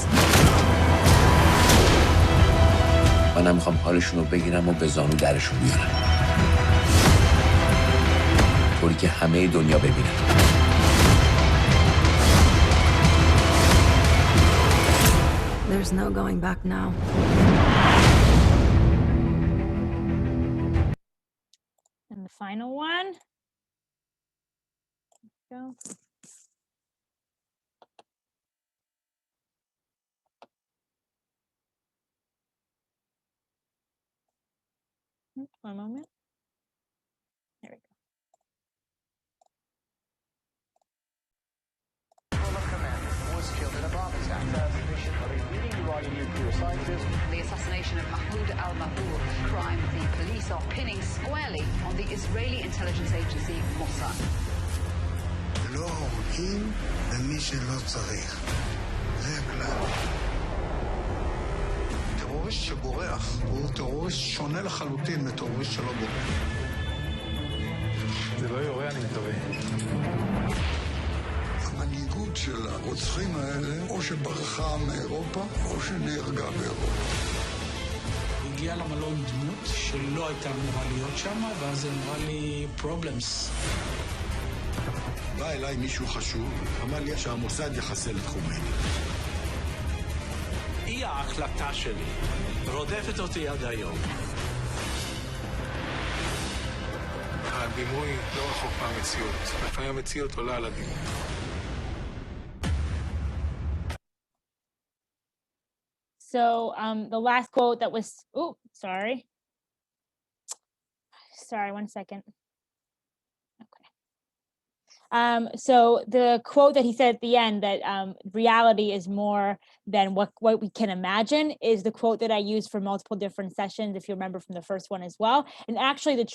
منم میخوام حالشون رو بگیرم و به زانو درشون بیارم. طوری که همه دنیا ببینن. There's no going back now. And the final one. Go. One moment. There we go. Was killed in a bomb attack. Assassination of a leading Iranian nuclear scientist. The assassination of Mahmoud al-Mabhouh, crime the police are pinning squarely on the Israeli intelligence agency Mossad. לא הורגים למי שלא צריך. זה הכלל. טרוריסט שבורח הוא טרוריסט שונה לחלוטין מטרוריסט שלא בורח. זה לא יורה, אני מקווה. המנהיגות של הרוצחים האלה או שברחה מאירופה או שנהרגה באירופה. הגיעה למלון דמות שלא הייתה אמורה להיות שם, ואז היא אמרה לי problems. בא אליי מישהו חשוב, אמר לי שהמוסד יחסל את חומייני. היא ההחלטה שלי, רודפת אותי עד היום. הדימוי לא רחוק מהמציאות. לפעמים המציאות עולה על הדימוי. So the last quote that was, sorry, one second. So the quote that he said at the end, that reality is more than what we can imagine, is the quote that I used for multiple different sessions, if you remember from the first one as well. And actually the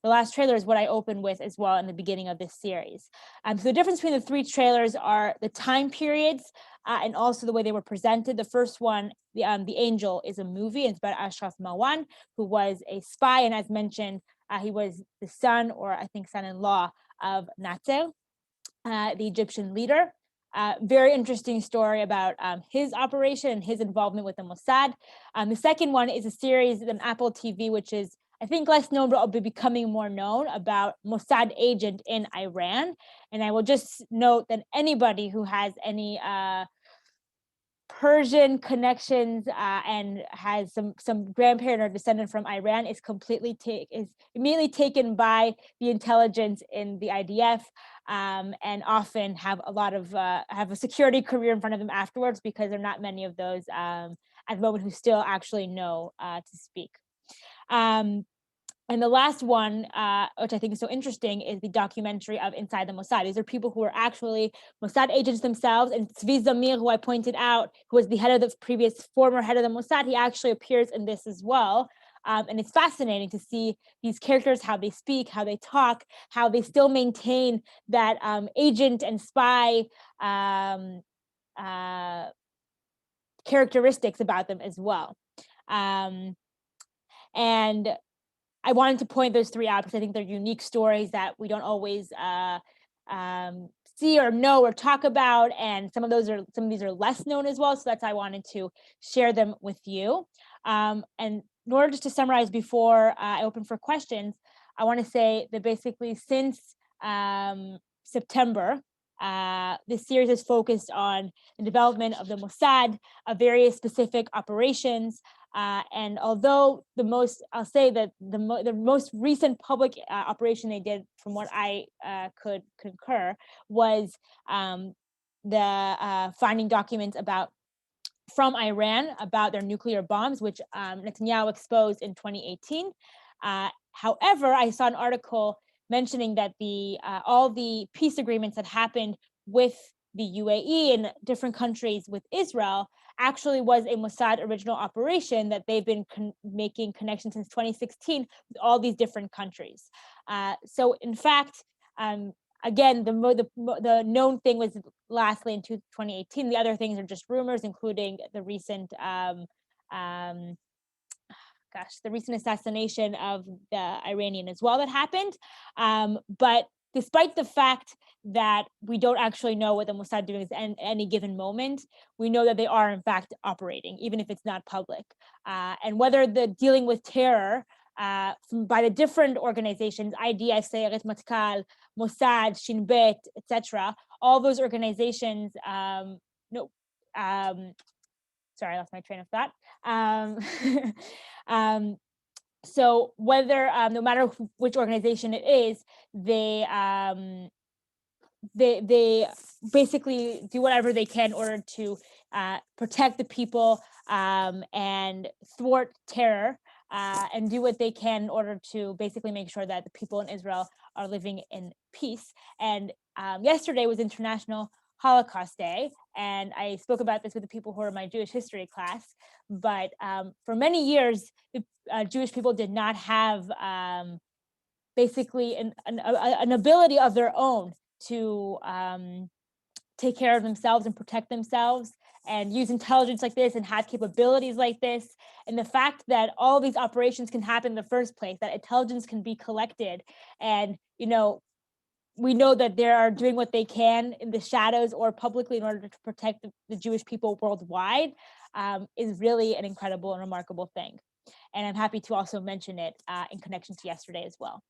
last trailer is what I opened with as well in the beginning of this series. So the difference between the three trailers are the time periods and also the way they were presented. The first one, The Angel, is a movie. It's about Ashraf Marwan, who was a spy, and as mentioned, he was the son, or I think son-in-law, of Nasser, the Egyptian leader. Very interesting story about his operation and his involvement with the Mossad. The second one is a series on Apple TV, which is, I think, less known, but will be becoming more known, about Mossad agent in Iran. And I will just note that anybody who has any Persian connections and has some grandparent or descendant from Iran is immediately taken by the intelligence in the IDF, and often have a lot of have a security career in front of them afterwards, because there are not many of those at the moment who still actually know to speak. And the last one, which I think is so interesting, is the documentary of Inside the Mossad. These are people who are actually Mossad agents themselves. And Tzvi Zamir, who I pointed out, who was the head of the former head of the Mossad, he actually appears in this as well. And it's fascinating to see these characters, how they speak, how they talk, how they still maintain that agent and spy characteristics about them as well. And I wanted to point those three out because I think they're unique stories that we don't always see or know or talk about, and some of these are less known as well. So that's why I wanted to share them with you. And in order just to summarize before I open for questions, I want to say that basically since September, this series is focused on the development of the Mossad, of various specific operations. And although I'll say that the most recent public operation they did, from what I could concur, was the finding documents from Iran about their nuclear bombs, which Netanyahu exposed in 2018. However, I saw an article mentioning that all the peace agreements that happened with the UAE and different countries with Israel actually was a Mossad original operation that they've been making connections since 2016 with all these different countries. So in fact, again, the known thing was lastly in 2018. The other things are just rumors, including the recent the recent assassination of the Iranian as well that happened. But despite the fact that we don't actually know what the Mossad doing is at any given moment, we know that they are in fact operating, even if it's not public. And whether the dealing with terror by the different organizations, IDF, Sayeret Matkal, Mossad, Shin Bet, etc., all those organizations, sorry, I lost my train of thought. So whether, no matter which organization it is, they basically do whatever they can in order to protect the people and thwart terror, and do what they can in order to basically make sure that the people in Israel are living in peace. And yesterday was International Holocaust Day, and I spoke about this with the people who are in my Jewish history class, but for many years, Jewish people did not have basically an ability of their own to take care of themselves and protect themselves and use intelligence like this and have capabilities like this. And the fact that all these operations can happen in the first place, that intelligence can be collected, and we know that they are doing what they can in the shadows or publicly in order to protect the Jewish people worldwide, is really an incredible and remarkable thing. And I'm happy to also mention it in connection to yesterday as well.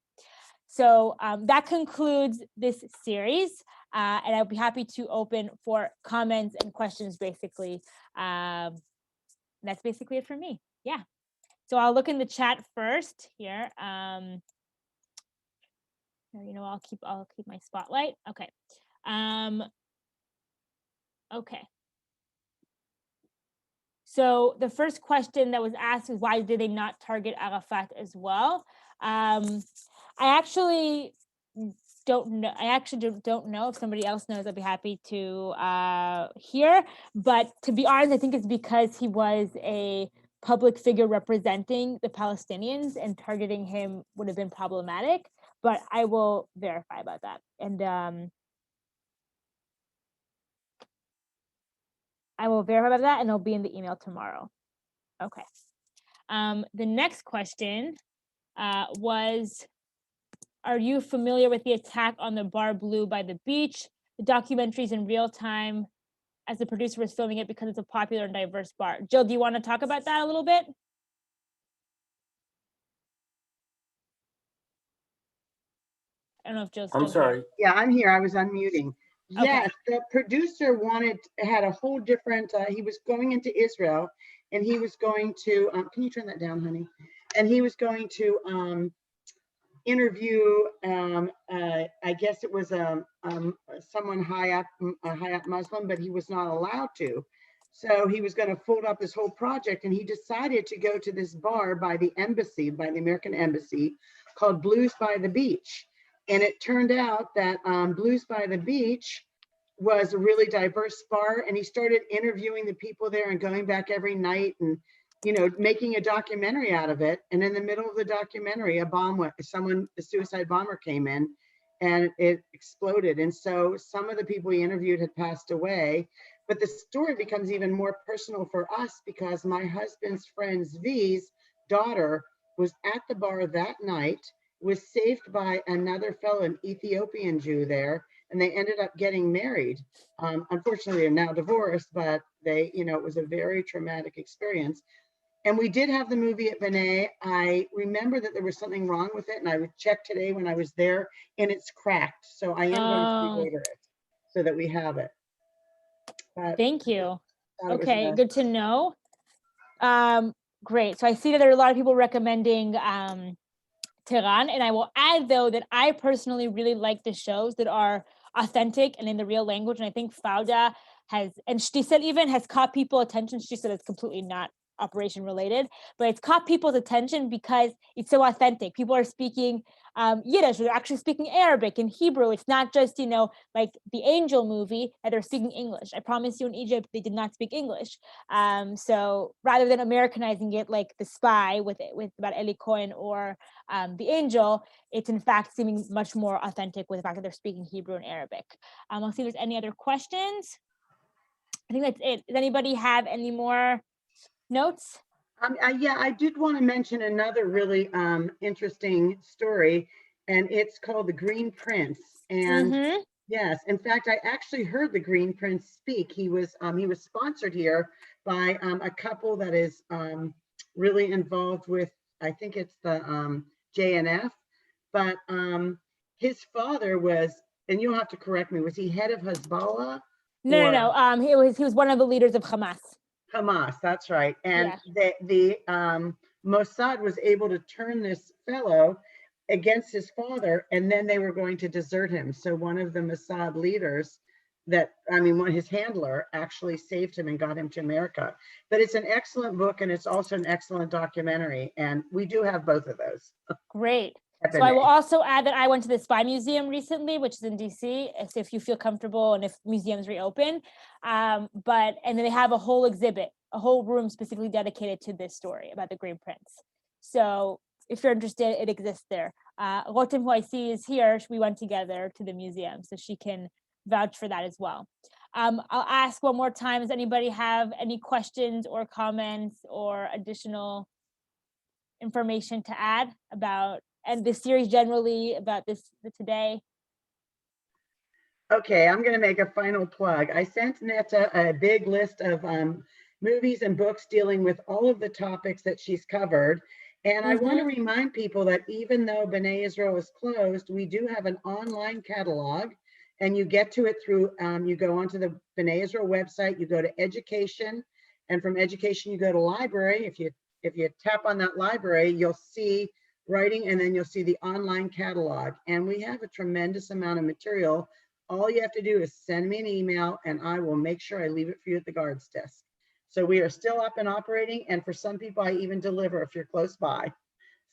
So that concludes this series, and I'll be happy to open for comments and questions, basically. That's basically it for me. Yeah. So I'll look in the chat first here. I'll keep my spotlight. Okay. Okay. So the first question that was asked is, why did they not target Arafat as well? I actually don't know. Don't know. If somebody else knows, I'd be happy to hear. But to be honest, I think it's because he was a public figure representing the Palestinians, and targeting him would have been problematic. But I will verify about that. And I will verify about that, and it'll be in the email tomorrow. Okay. The next question was, are you familiar with the attack on the bar Blue by the beach? The documentary's in real time as the producer was filming it because it's a popular and diverse bar. Jill, do you want to talk about that a little bit? I don't know if Jill's still I'm sorry. here. Yeah, I'm here. I was unmuting. Okay. Yes, the producer had a whole different, he was going into Israel, and he was going to, can you turn that down, honey? And he was going to interview, I guess it was someone high up Muslim, but he was not allowed to. So he was going to fold up his whole project, and he decided to go to this bar by the embassy, by the American embassy, called Blues by the Beach. And it turned out that Blues by the Beach was a really diverse bar, and he started interviewing the people there and going back every night and, making a documentary out of it. And in the middle of the documentary, a suicide bomber came in, and it exploded. And so some of the people he interviewed had passed away, but the story becomes even more personal for us because my husband's friend Zvi's daughter was at the bar that night, was saved by another fellow, an Ethiopian Jew there, and they ended up getting married. Unfortunately, they're now divorced, but it was a very traumatic experience. And we did have the movie at B'nai. I remember that there was something wrong with it, and I checked today when I was there, and it's cracked. So I am going to reorder it so that we have it. But thank you. Okay, good good to know. Great. So I see that there are a lot of people recommending Tehran, and I will add, though, that I personally really like the shows that are authentic and in the real language. And I think Fauda and Shtisel even has caught people's attention. She said it's completely not operation related, but it's caught people's attention because it's so authentic. People are speaking Yiddish, they're actually speaking Arabic and Hebrew. It's not just, like the Angel movie that they're speaking English. I promise you, in Egypt, they did not speak English. So rather than Americanizing it like The Spy with about Eli Cohen or The Angel, it's in fact seeming much more authentic with the fact that they're speaking Hebrew and Arabic. I'll see if there's any other questions. I think that's it. Does anybody have any more notes? Yeah, I did want to mention another really interesting story, and it's called The Green Prince. And yes, in fact, I actually heard the Green Prince speak. He was sponsored here by a couple that is really involved with, I think it's the JNF, but his father was, and you'll have to correct me, was he head of Hezbollah? No. He was one of the leaders of Hamas. Hamas, that's right. And the Mossad was able to turn this fellow against his father, and then they were going to desert him. So one of the Mossad leaders his handler actually saved him and got him to America. But it's an excellent book, and it's also an excellent documentary. And we do have both of those. Great. So I will also add that I went to the Spy Museum recently, which is in DC, so if you feel comfortable and if museums reopen. And then they have a whole exhibit, a whole room specifically dedicated to this story about the Green Prince. So if you're interested, it exists there. Rotem, who I see is here, we went together to the museum, so she can vouch for that as well. I'll ask one more time, does anybody have any questions or comments or additional information to add about and the series generally, about this today? Okay, I'm going to make a final plug. I sent Netta a big list of movies and books dealing with all of the topics that she's covered. And I want to remind people that even though B'nai Israel is closed, we do have an online catalog, and you get to it through, you go onto the B'nai Israel website, you go to education, and from education, you go to library. If you tap on that library, you'll see writing, and then you'll see the online catalog. And we have a tremendous amount of material. All you have to do is send me an email, and I will make sure I leave it for you at the guards desk. So we are still up and operating, and for some people, I even deliver if you're close by.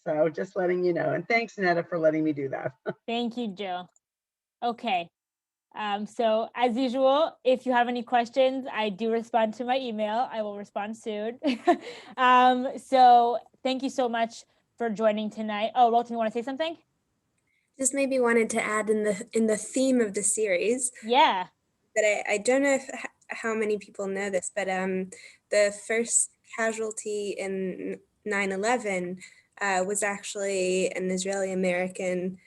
So just letting you know. And thanks, Netta, for letting me do that. Thank you, Jill. Okay. So as usual, if you have any questions, I do respond to my email. I will respond soon. So thank you so much for joining tonight. Oh, Rolton, you want to say something? Just maybe wanted to add in the theme of the series. Yeah. That I don't know how many people know this, but the first casualty in 9/11 was actually an Israeli American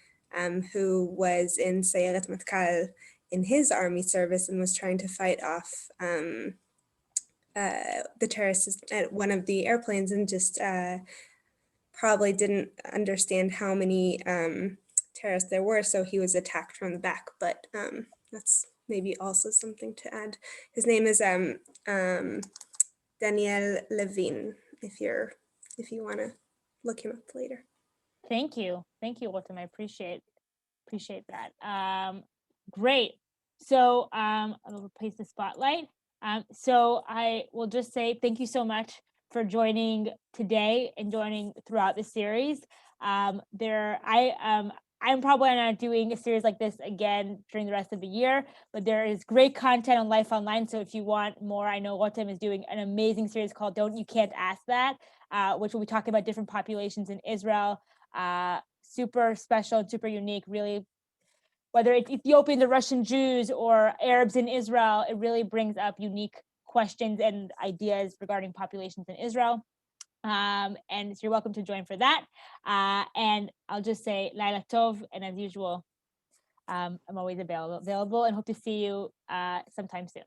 who was in Sayeret Matkal in his army service and was trying to fight off the terrorists at one of the airplanes, and just probably didn't understand how many terrorists there were, so he was attacked from the back. But that's maybe also something to add. His name is Daniel Levine, if you want to look him up later. Thank you, Autumn. I appreciate that. Great. So I'll replace the spotlight. So I will just say thank you so much for joining today and joining throughout the series. I'm probably not doing a series like this again during the rest of the year, but there is great content on Life Online. So if you want more, I know Rotem is doing an amazing series called You Can't Ask That, which will be talking about different populations in Israel. Super special and super unique, really. Whether it's Ethiopians or Russian Jews or Arabs in Israel, it really brings up unique questions and ideas regarding populations in Israel. And so you're welcome to join for that. And I'll just say Laila Tov, and as usual, I'm always available and hope to see you sometime soon.